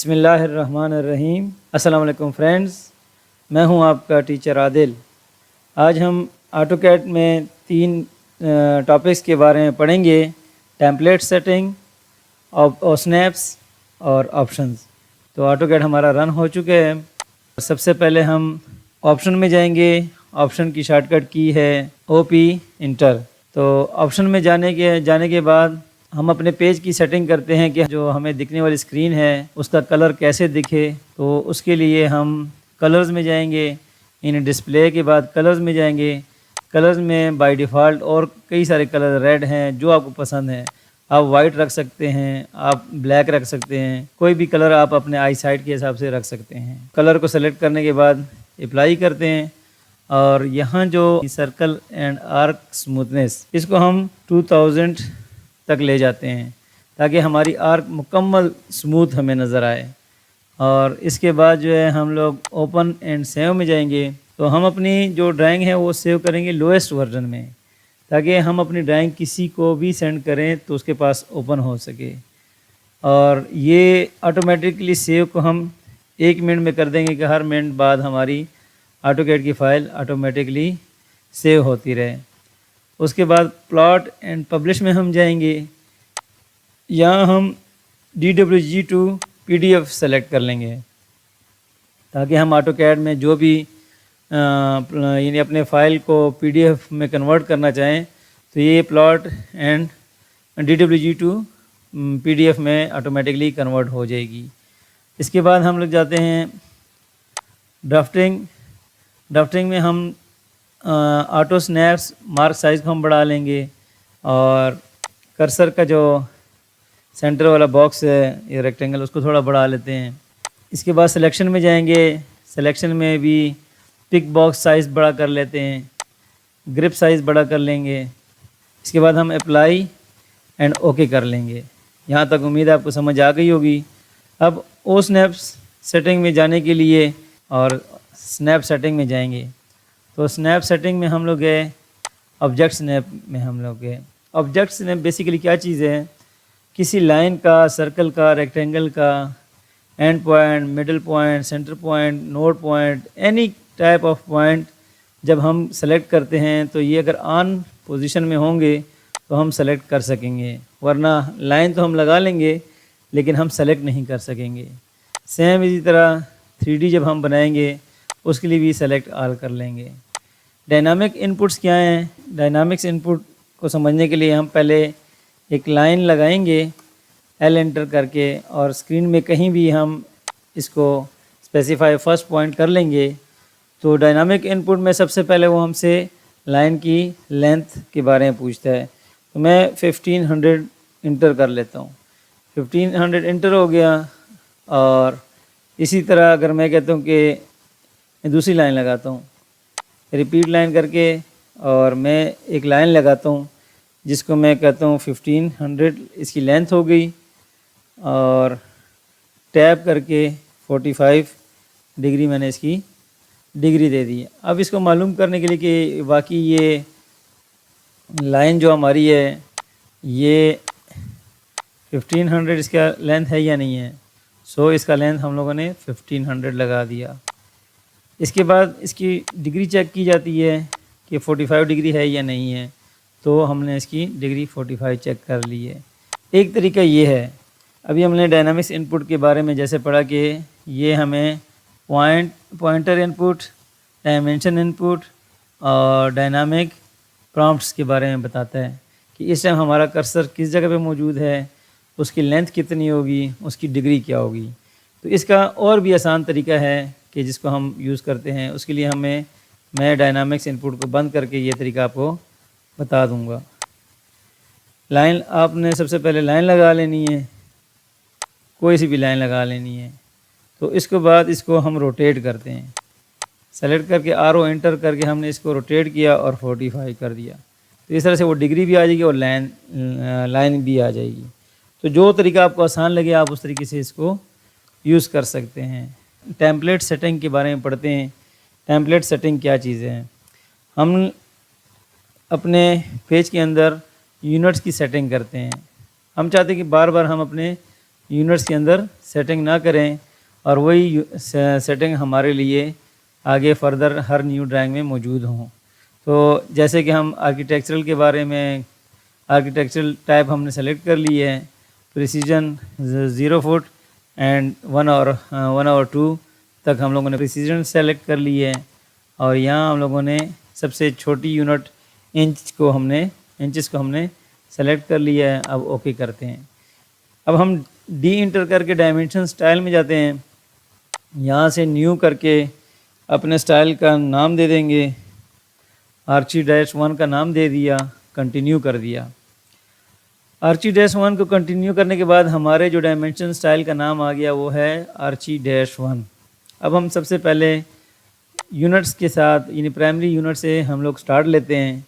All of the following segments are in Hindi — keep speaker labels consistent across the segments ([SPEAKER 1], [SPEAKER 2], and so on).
[SPEAKER 1] बिस्मिल्लाहिर्रहमानिर्रहीम। अस्सलाम वालेकुम फ्रेंड्स, मैं हूं आपका टीचर आदिल। आज हम ऑटोकैड में तीन टॉपिक्स के बारे में पढ़ेंगे: टेम्पलेट सेटिंग, और स्नैप्स और ऑप्शंस। तो ऑटोकैड हमारा रन हो चुके हैं। सबसे पहले हम ऑप्शन में जाएंगे। ऑप्शन की शॉर्टकट की है OP इंटर। तो ऑप्शन में जाने के बाद हम अपने पेज की सेटिंग करते हैं कि जो हमें दिखने वाली स्क्रीन है उसका कलर कैसे दिखे। तो उसके लिए हम कलर्स में जाएंगे। इन डिस्प्ले के बाद कलर्स में जाएंगे। कलर्स में बाय डिफ़ॉल्ट और कई सारे कलर रेड हैं, जो आपको पसंद है। आप वाइट रख सकते हैं, आप ब्लैक रख सकते हैं, कोई भी कलर आप अपने आई साइट के हिसाब से रख सकते हैं। कलर को सेलेक्ट करने के बाद अप्लाई करते हैं और यहाँ जो सर्कल एंड आर्क स्मूथनेस, इसको हम 2000 तक ले जाते हैं ताकि हमारी आर्क मुकम्मल स्मूथ हमें नज़र आए। और इसके बाद जो है हम लोग ओपन एंड सेव में जाएंगे। तो हम अपनी जो ड्राइंग है वो सेव करेंगे लोएस्ट वर्जन में, ताकि हम अपनी ड्राइंग किसी को भी सेंड करें तो उसके पास ओपन हो सके। और ये ऑटोमेटिकली सेव को हम 1 मिनट में कर देंगे कि हर मिनट बाद हमारी ऑटोकैड की फ़ाइल ऑटोमेटिकली सेव होती रहे। उसके बाद प्लॉट एंड पब्लिश में हम जाएंगे। यहाँ हम DWG to PDF सेलेक्ट कर लेंगे ताकि हम ऑटोकैड में जो भी यानी अपने फ़ाइल को PDF में कन्वर्ट करना चाहें तो ये plot and DWG to PDF में ऑटोमेटिकली कन्वर्ट हो जाएगी। इसके बाद हम लोग जाते हैं ड्राफ्टिंग में हम ऑटो स्नैप्स मार्क साइज़ को हम बढ़ा लेंगे और कर्सर का जो सेंटर वाला बॉक्स है ये रेक्टेंगल, उसको थोड़ा बढ़ा लेते हैं। इसके बाद सिलेक्शन में जाएंगे। सिलेक्शन में भी पिक बॉक्स साइज़ बड़ा कर लेते हैं, ग्रिप साइज़ बड़ा कर लेंगे। इसके बाद हम अप्लाई एंड ओके कर लेंगे। यहाँ तक उम्मीद है आपको समझ आ गई होगी। अब ओ स्नैप्स सेटिंग में जाने के लिए और स्नैप सेटिंग में जाएंगे। तो स्नैप सेटिंग में हम लोग गए, ऑब्जेक्ट स्नैप में हम लोग गए। ऑब्जेक्ट स्नैप बेसिकली क्या चीज़ है? किसी लाइन का, सर्कल का, रेक्टेंगल का, and point, middle point, centre point, node point, any type of point जब हम सेलेक्ट करते हैं तो ये अगर ऑन पोजीशन में होंगे तो हम सेलेक्ट कर सकेंगे, वरना लाइन तो हम लगा लेंगे लेकिन हम सेलेक्ट नहीं कर सकेंगे। सेम इसी तरह 3D जब हम बनाएंगे उसके लिए भी सेलेक्ट ऑल कर लेंगे। डायनामिक इनपुट्स क्या हैं? डायनामिक्स इनपुट को समझने के लिए हम पहले एक लाइन लगाएंगे L एंटर करके और स्क्रीन में कहीं भी हम इसको स्पेसिफाई फर्स्ट पॉइंट कर लेंगे। तो डायनामिक इनपुट में सबसे पहले वो हमसे लाइन की लेंथ के बारे में पूछता है। तो मैं 1500 इंटर कर लेता हूँ। 1500 इंटर हो गया। और इसी तरह अगर मैं कहता हूँ कि दूसरी लाइन लगाता हूँ, रिपीट लाइन करके, और मैं एक लाइन लगाता हूँ जिसको मैं कहता हूँ 1500, इसकी लेंथ हो गई। और टैब करके 45 डिग्री मैंने इसकी डिग्री दे दी। अब इसको मालूम करने के लिए कि बाकी ये लाइन जो हमारी है ये 1500 इसका लेंथ है या नहीं है, सो इसका लेंथ हम लोगों ने 1500 लगा दिया। इसके बाद इसकी डिग्री चेक की जाती है कि 45 डिग्री है या नहीं है, तो हमने इसकी डिग्री 45 चेक कर ली है। एक तरीका ये है। अभी हमने डायनामिक्स इनपुट के बारे में जैसे पढ़ा कि ये हमें पॉइंटर इनपुट, डायमेंशन इनपुट और डायनामिक प्रॉम्प्ट्स के बारे में बताता है कि इस टाइम हमारा कर्सर किस जगह पे मौजूद है, उसकी लेंथ कितनी होगी, उसकी डिग्री क्या होगी। तो इसका और भी आसान तरीका है कि जिसको हम यूज़ करते हैं। उसके लिए मैं डायनामिक्स इनपुट को बंद करके ये तरीका आपको बता दूंगा। लाइन आपने सबसे पहले लाइन लगा लेनी है, कोई सी भी लाइन लगा लेनी है। तो इसके बाद इसको हम रोटेट करते हैं। सेलेक्ट करके RO एंटर करके हमने इसको रोटेट किया और 45 कर दिया। तो इस तरह से वो डिग्री भी आ जाएगी और लाइन भी आ जाएगी। तो जो तरीका आपको आसान लगे आप उस तरीके से इसको यूज़ कर सकते हैं। टेम्पलेट सेटिंग के बारे में पढ़ते हैं। टेम्पलेट सेटिंग क्या चीज़ है? हम अपने पेज के अंदर यूनिट्स की सेटिंग करते हैं। हम चाहते हैं कि बार बार हम अपने यूनिट्स के अंदर सेटिंग ना करें और वही सेटिंग हमारे लिए आगे फर्दर हर न्यू ड्राइंग में मौजूद हों। तो जैसे कि हम आर्किटेक्चरल के बारे में, आर्किटेक्चरल टाइप हमने सेलेक्ट कर ली है, प्रिसीजन 0 फुट एंड 1/2 तक हम लोगों ने प्रिसीजन सेलेक्ट कर ली है। और यहाँ हम लोगों ने सबसे छोटी यूनिट इंचेस को हमने सेलेक्ट कर लिया है। अब ओके करते हैं। अब हम डी इंटर करके डायमेंशन स्टाइल में जाते हैं। यहाँ से न्यू करके अपने स्टाइल का नाम दे देंगे, आर्ची-1 का नाम दे दिया, कंटिन्यू कर दिया। आर्ची-1 को कंटिन्यू करने के बाद हमारे जो डायमेंशन स्टाइल का नाम आ गया वो है आर्ची-1। अब हम सबसे पहले यूनिट्स के साथ यानी प्राइमरी यूनिट से हम लोग स्टार्ट लेते हैं।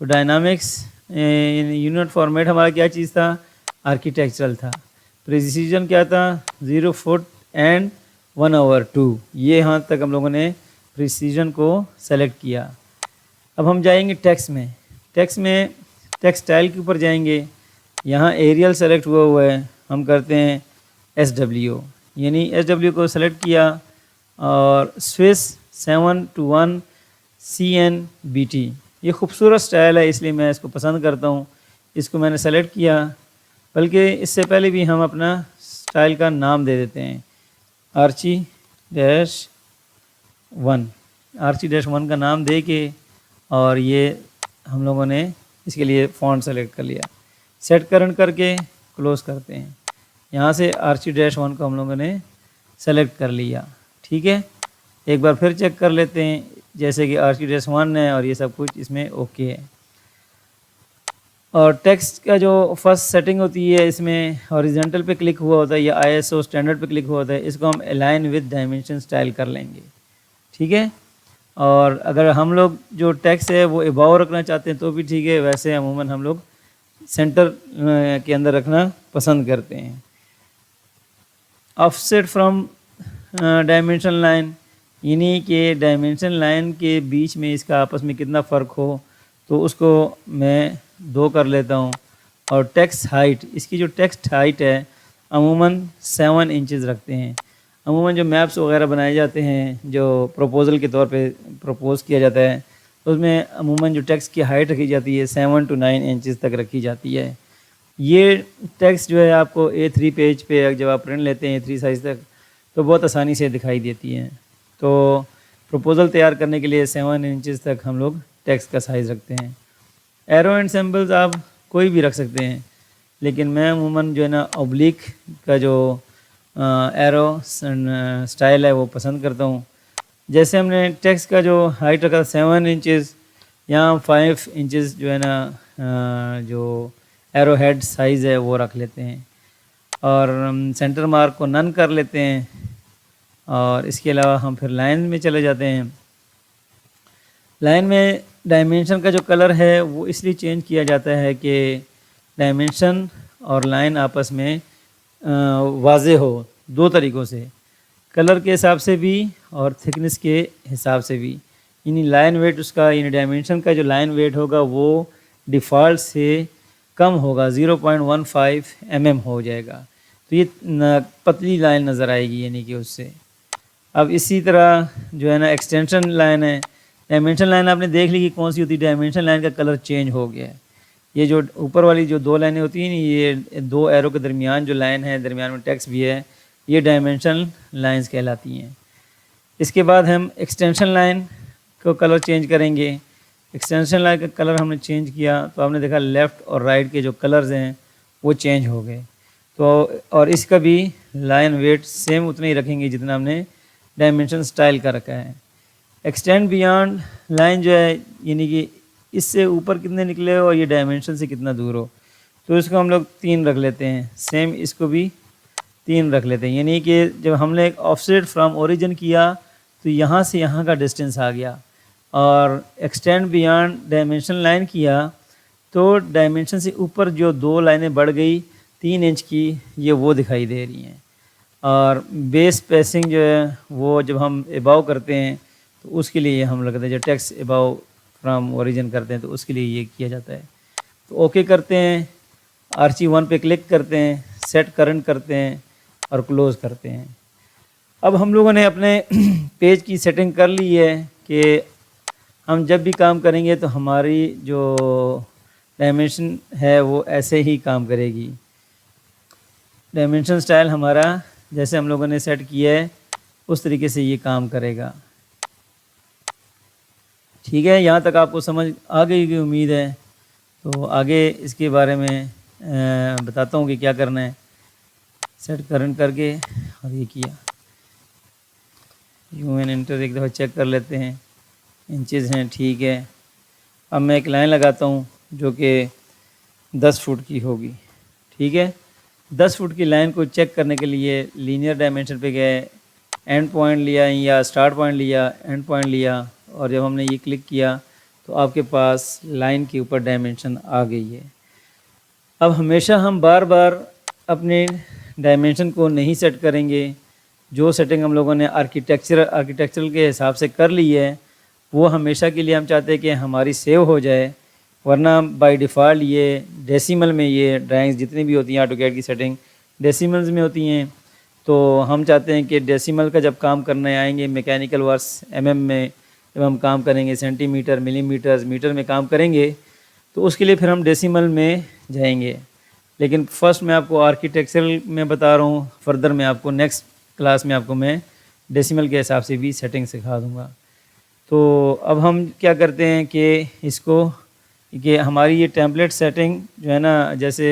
[SPEAKER 1] तो डायनामिक्स यूनिट फॉर्मेट हमारा क्या चीज़ था, आर्किटेक्चरल था। प्रिसीजन क्या था, 0 फुट एंड 1/2। ये यहाँ तक हम लोगों ने प्रिसीजन को सेलेक्ट किया। अब हम जाएंगे टेक्स्ट में। टेक्स्ट स्टाइल के ऊपर जाएंगे। यहाँ एरियल सेलेक्ट हुआ है, हम करते हैं SW, यानी SW को सेलेक्ट किया और स्विस 7:1 CNBT। ये खूबसूरत स्टाइल है इसलिए मैं इसको पसंद करता हूँ, इसको मैंने सेलेक्ट किया। बल्कि इससे पहले भी हम अपना स्टाइल का नाम दे देते हैं, आर्ची-1 का नाम दे के, और ये हम लोगों ने इसके लिए फ़ॉन्ट सेलेक्ट कर लिया। सेट करंट करके क्लोज़ करते हैं। यहाँ से आर्ची-1 को हम लोगों ने सेलेक्ट कर लिया। ठीक है, एक बार फिर चेक कर लेते हैं, जैसे कि आर्ची-1 है और ये सब कुछ इसमें ओके है। और टेक्स्ट का जो फर्स्ट सेटिंग होती है, इसमें हॉरिजॉन्टल पे क्लिक हुआ होता है या ISO स्टैंडर्ड पे क्लिक हुआ होता है, इसको हम अलाइन विद डायमेंशन स्टाइल कर लेंगे। ठीक है, और अगर हम लोग जो टेक्स्ट है वो अबाव रखना चाहते हैं तो भी ठीक है, वैसे अमूमन हम लोग सेंटर के अंदर रखना पसंद करते हैं। ऑफसेट फ्रॉम डायमेंशन लाइन, यानी कि डायमेंशन लाइन के बीच में इसका आपस में कितना फ़र्क हो, तो उसको मैं 2 कर लेता हूँ। और टेक्स्ट हाइट, इसकी जो टेक्स्ट हाइट है अमूमन 7 इंचेस रखते हैं। अमूमन जो मैप्स वगैरह बनाए जाते हैं, जो प्रपोज़ल के तौर पे प्रपोज़ किया जाता है, उसमें अमूमन जो टेक्स्ट की हाइट रखी जाती है 7 to 9 इंचेस तक रखी जाती है। ये टेक्स्ट जो है आपको A3 पेज पे जब आप प्रिंट लेते हैं A3 साइज़ तक, तो बहुत आसानी से दिखाई देती है। तो प्रपोज़ल तैयार करने के लिए 7 इंचेस तक हम लोग टेक्स्ट का साइज़ रखते हैं। एरो एंड सिंबल्स आप कोई भी रख सकते हैं, लेकिन मैं अमूमन जो है ना ऑब्लिक का जो एरो स्टाइल है वो पसंद करता हूँ। जैसे हमने टेक्स्ट का जो हाइट रखा 7 इंचेस, यहाँ 5 इंचेस जो है ना जो एरो हेड साइज़ है वो रख लेते हैं। और सेंटर मार्क को नन कर लेते हैं। और इसके अलावा हम फिर लाइन में चले जाते हैं। लाइन में डायमेंशन का जो कलर है वो इसलिए चेंज किया जाता है कि डायमेंशन और लाइन आपस में वाज़े हो, 2 तरीक़ों से, कलर के हिसाब से भी और थिकनेस के हिसाब से भी। यानी लाइन वेट उसका, यानी डायमेंशन का जो लाइन वेट होगा वो डिफ़ॉल्ट से कम होगा, 0.15 mm हो जाएगा। तो ये पतली लाइन नज़र आएगी यानी कि उससे। अब इसी तरह जो है ना एक्सटेंशन लाइन है, डायमेंशन लाइन आपने देख ली कि कौन सी होती है। डायमेंशन लाइन का कलर चेंज हो गया है। ये जो ऊपर वाली जो 2 लाइनें होती हैं, ये 2 एरो के दरमियान जो लाइन है, दरमियान में टेक्स्ट भी है, ये डायमेंशन लाइंस कहलाती हैं। इसके बाद हम एक्सटेंशन लाइन को कलर चेंज करेंगे। एक्सटेंशन लाइन का कलर हमने चेंज किया तो आपने देखा लेफ़्ट और राइट के जो कलर्स हैं वो चेंज हो गए। तो और इसका भी लाइन वेट सेम उतना ही रखेंगे जितना हमने डायमेंशन स्टाइल का रखा है। एक्सटेंड बियॉन्ड लाइन जो है, यानी कि इससे ऊपर कितने निकले हो और ये डायमेंशन से कितना दूर हो, तो इसको हम लोग 3 रख लेते हैं। सेम इसको भी 3 रख लेते हैं। यानी कि जब हमने एक ऑफसेट फ्रॉम ओरिजिन किया तो यहाँ से यहाँ का डिस्टेंस आ गया, और एक्सटेंड बियॉन्ड डायमेंशन लाइन किया तो डायमेंशन से ऊपर जो 2 लाइनें बढ़ गई 3 इंच की, ये वो दिखाई दे रही हैं। और बेस स्पेसिंग जो है वो जब हम अबाव करते हैं तो उसके लिए हम लगते हैं, जब टेक्स्ट अबाव फ्रॉम ओरिजिन करते हैं तो उसके लिए ये किया जाता है। तो ओके करते हैं, आर्ची-1 पे क्लिक करते हैं, सेट करंट करते हैं और क्लोज़ करते हैं। अब हम लोगों ने अपने पेज की सेटिंग कर ली है कि हम जब भी काम करेंगे तो हमारी जो डायमेंशन है वो ऐसे ही काम करेगी। डायमेंशन स्टाइल हमारा जैसे हम लोगों ने सेट किया है उस तरीके से ये काम करेगा। ठीक है, यहाँ तक आपको समझ आ गई की उम्मीद है। तो आगे इसके बारे में बताता हूँ कि क्या करना है। सेट करंट करके और ये किया, यूएन इंटर एक दफ़ा चेक कर लेते हैं, इंचेस हैं, ठीक है। अब मैं एक लाइन लगाता हूँ जो कि 10 फुट की होगी। ठीक है, 10 फुट की लाइन को चेक करने के लिए लीनियर डायमेंशन पे गए, एंड पॉइंट लिया या स्टार्ट पॉइंट लिया, एंड पॉइंट लिया, और जब हमने ये क्लिक किया तो आपके पास लाइन के ऊपर डायमेंशन आ गई है। अब हमेशा हम बार बार अपने डायमेंशन को नहीं सेट करेंगे। जो सेटिंग हम लोगों ने आर्किटेक्चरल के हिसाब से कर ली है वो हमेशा के लिए हम चाहते हैं कि हमारी सेव हो जाए, वरना बाय डिफ़ॉल्ट ये डेसिमल में ये ड्राइंग्स जितनी भी होती हैं ऑटोकैड की सेटिंग डेसिमल्स में होती हैं। तो हम चाहते हैं कि डेसिमल का जब काम करने आएंगे मैकेनिकल वर्ड्स एमएम में जब हम काम करेंगे, सेंटीमीटर, मिलीमीटर्स, मीटर में काम करेंगे तो उसके लिए फिर हम डेसिमल में जाएंगे। लेकिन फर्स्ट मैं आपको आर्किटेक्चरल में बता रहा हूँ, फर्दर मैं आपको नेक्स्ट क्लास में आपको मैं डेसिमल के हिसाब से भी सेटिंग सिखा दूँगा। तो अब हम क्या करते हैं कि इसको कि हमारी ये टेम्पलेट सेटिंग जो है ना जैसे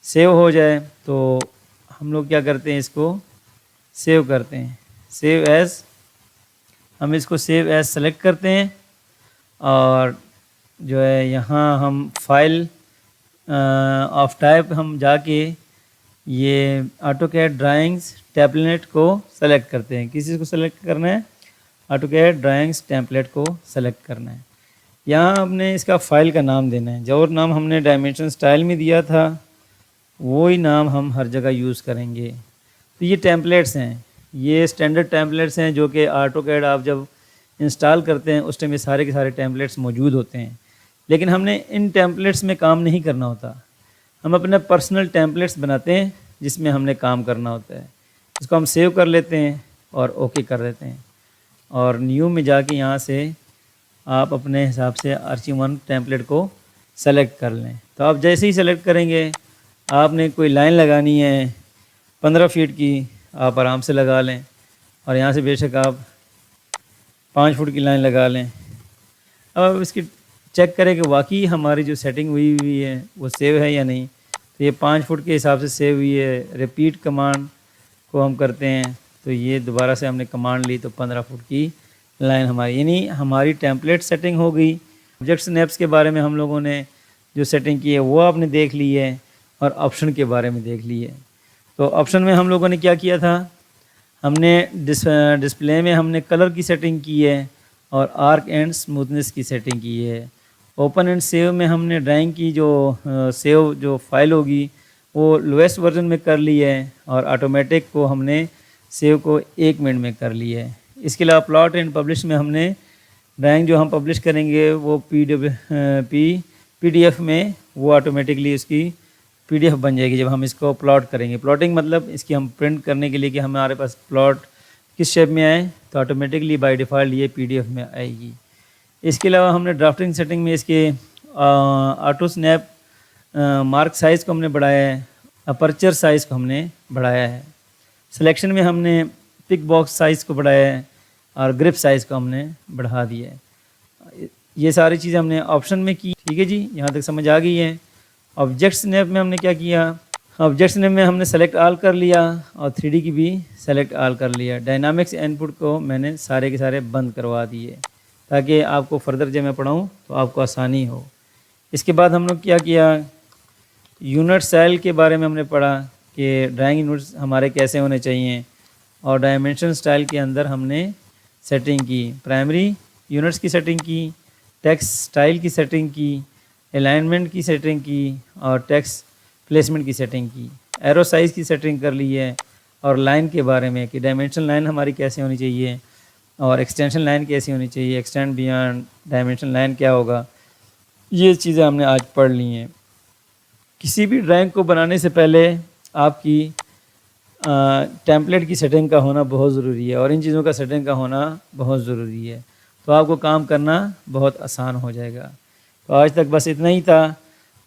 [SPEAKER 1] सेव हो जाए तो हम लोग क्या करते हैं, इसको सेव करते हैं। सेव एज़, हम इसको सेव एज़ सेलेक्ट करते हैं और जो है यहाँ हम फाइल ऑफ टाइप हम जाके ये ऑटोकैड ड्राइंग्स टेम्पलेट को सेलेक्ट करते हैं। किसी को सेलेक्ट करना है, ऑटोकैड ड्राइंग्स टेम्पलेट को सेलेक्ट करना है। यहाँ हमने इसका फ़ाइल का नाम देना है, जो नाम हमने डायमेंशन स्टाइल में दिया था वही नाम हम हर जगह यूज़ करेंगे। तो ये टेम्पलेट्स हैं, ये स्टैंडर्ड टेम्पलेट्स हैं जो कि ऑटोकैड आप जब इंस्टॉल करते हैं उस टाइम ये सारे के सारे टेम्पलेट्स मौजूद होते हैं। लेकिन हमने इन टेम्पलेट्स में काम नहीं करना होता, हम अपने पर्सनल टेम्पलेट्स बनाते हैं जिसमें हमने काम करना होता है। इसको हम सेव कर लेते हैं और ओके कर देते हैं और न्यू में जाके यहाँ से आप अपने हिसाब से आर्ची1 टेम्पलेट को सेलेक्ट कर लें। तो आप जैसे ही सेलेक्ट करेंगे, आपने कोई लाइन लगानी है 15 फीट की, आप आराम से लगा लें और यहाँ से बेशक आप 5 फुट की लाइन लगा लें। अब इसकी चेक करें कि वाकई हमारी जो सेटिंग हुई है वो सेव है या नहीं। तो ये 5 फुट के हिसाब से सेव हुई है। रिपीट कमांड को हम करते हैं तो ये दोबारा से हमने कमांड ली तो 15 फुट की लाइन हमारी, यानी हमारी टेम्पलेट सेटिंग हो गई। ऑब्जेक्ट स्नैप्स के बारे में हम लोगों ने जो सेटिंग की है वो आपने देख ली है और ऑप्शन के बारे में देख ली है। तो ऑप्शन में हम लोगों ने क्या किया था, हमने डिस्प्ले में हमने कलर की सेटिंग की है और आर्क एंड स्मूथनेस की सेटिंग की है। ओपन एंड सेव में हमने ड्राइंग की जो सेव जो फाइल होगी वो लोएस्ट वर्जन में कर ली है और ऑटोमेटिक को हमने सेव को 1 मिनट में कर ली है। इसके अलावा प्लॉट एंड पब्लिश में हमने ड्राइंग जो हम पब्लिश करेंगे वो पीडीएफ में वो ऑटोमेटिकली उसकी पीडीएफ बन जाएगी जब हम इसको प्लॉट करेंगे। प्लॉटिंग मतलब इसकी हम प्रिंट करने के लिए कि हमारे पास प्लॉट किस शेप में आए तो ऑटोमेटिकली बाय डिफ़ॉल्ट ये पीडीएफ में आएगी। इसके अलावा हमने ड्राफ्टिंग सेटिंग में इसके ऑटो स्नैप मार्क साइज़ को हमने बढ़ाया है, अपर्चर साइज़ को हमने बढ़ाया है। सिलेक्शन में हमने पिक बॉक्स साइज़ को बढ़ाया है और ग्रिप साइज़ को हमने बढ़ा दिया है। ये सारी चीज़ें हमने ऑप्शन में की। ठीक है जी, यहाँ तक समझ आ गई है। ऑब्जेक्ट स्नैप में हमने क्या किया, ऑब्जेक्ट स्नैप में हमने सेलेक्ट ऑल कर लिया और 3D की भी सेलेक्ट ऑल कर लिया। डायनामिक्स इनपुट को मैंने सारे के सारे बंद करवा दिए ताकि आपको फर्दर जब मैं पढ़ाऊँ तो आपको आसानी हो। इसके बाद हम लोग क्या किया, यूनिट सेल के बारे में हमने पढ़ा कि ड्राइंग यूनिट्स हमारे कैसे होने चाहिए और डायमेंशन स्टाइल के अंदर हमने सेटिंग की, प्राइमरी यूनिट्स की सेटिंग की, टेक्स्ट स्टाइल की सेटिंग की, अलाइनमेंट की सेटिंग की और टेक्स्ट प्लेसमेंट की सेटिंग की, एरो साइज़ की सेटिंग कर ली है और लाइन के बारे में कि डायमेंशन लाइन हमारी कैसे होनी चाहिए और एक्सटेंशन लाइन कैसी होनी चाहिए, एक्सटेंड बियॉन्ड डायमेंशन लाइन क्या होगा, ये चीज़ें हमने आज पढ़ ली हैं। किसी भी ड्राइंग को बनाने से पहले आपकी टेम्पलेट की सेटिंग का होना बहुत ज़रूरी है और इन चीज़ों का सेटिंग का होना बहुत ज़रूरी है। तो आपको काम करना बहुत आसान हो जाएगा। तो आज तक बस इतना ही था।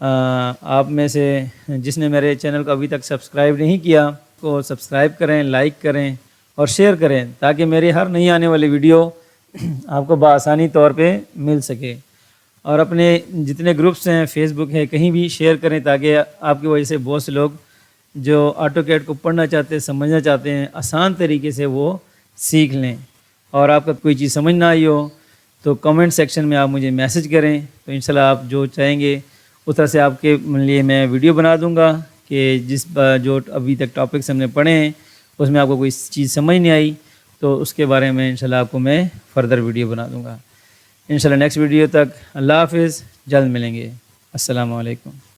[SPEAKER 1] आप में से जिसने मेरे चैनल को अभी तक सब्सक्राइब नहीं किया तो सब्सक्राइब करें, लाइक करें और शेयर करें ताकि मेरी हर नई आने वाली वीडियो आपको बआसानी तौर पे मिल सके। और अपने जितने ग्रुप्स हैं, फेसबुक है, कहीं भी शेयर करें ताकि आपकी वजह से बहुत से लोग जो ऑटोकैड को पढ़ना चाहते हैं, समझना चाहते हैं, आसान तरीके से वो सीख लें। और आपका कोई चीज़ समझ ना आई हो तो कमेंट सेक्शन में आप मुझे मैसेज करें, तो इंशाल्लाह आप जो चाहेंगे उस तरह से आपके लिए मैं वीडियो बना दूंगा कि जो अभी तक टॉपिक्स हमने पढ़े हैं उसमें आपको कोई चीज़ समझ नहीं आई तो उसके बारे में इंशाल्लाह आपको मैं फ़र्दर वीडियो बना दूंगा। इंशाल्लाह नेक्स्ट वीडियो तक अल्लाह हाफ़िज़, जल्द मिलेंगे। अस्सलामु अलैकुम।